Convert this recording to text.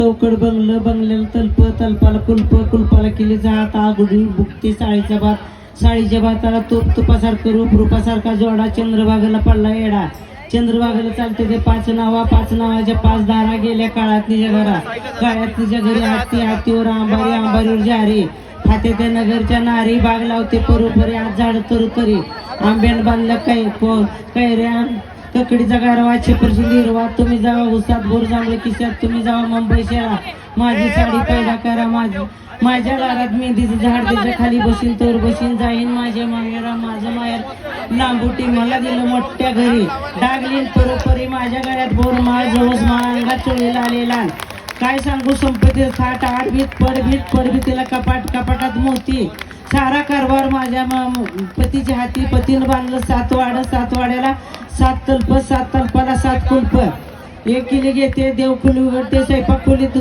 चौकड बंगलं बंगल्याला तल्प तल्पाला कुलप कुलपाला केली जात आगुडी बुकती साळीच्या भात साळीच्या भाताला तूप तुपासारखं रूप रूपासारखा जोडा चंद्रभागेला पडला येडा चंद्रभागेला चालते ते पाच नावाच्या 5 दारा गेल्या काळात तिच्या घरा काळात तिच्या घरी हाती हातीवर आंबारी आंबारीवर जारी हाते त्या नगरच्या नारी बाग लावते परोपरी आज झाड तरी आंब्यान बांधलं कैऱ्या ककडीचा गारवा छपरशी लिरवा तुम्ही जावा उसात बोर जांभळे किशात तुम्ही जावा मुंबई शहरा माझी साडी पैदा करा माझ्या दारात मेहंदीचं झाड त्याच्या खाली बसीन तोर बसीन जाईन माझ्या माहेरा माझं माहेर लांबुटी मला दिलं मोठ्या घरी डागलीन परोपरी माझ्या गळ्यात बोर माळ जवस माळ अंगात चोळीला आलेला काय सांगू संपत्ती थाट आठ भीत पडभीतीला कपाटात मोती सारा कारभार माझ्या पतीच्या हाती पतीनं बांधलं 7 वाड्याला 7 तल्पाला 7 कुलप एक किली घेते देवखोली उघडते स्वयंपाक खोलीत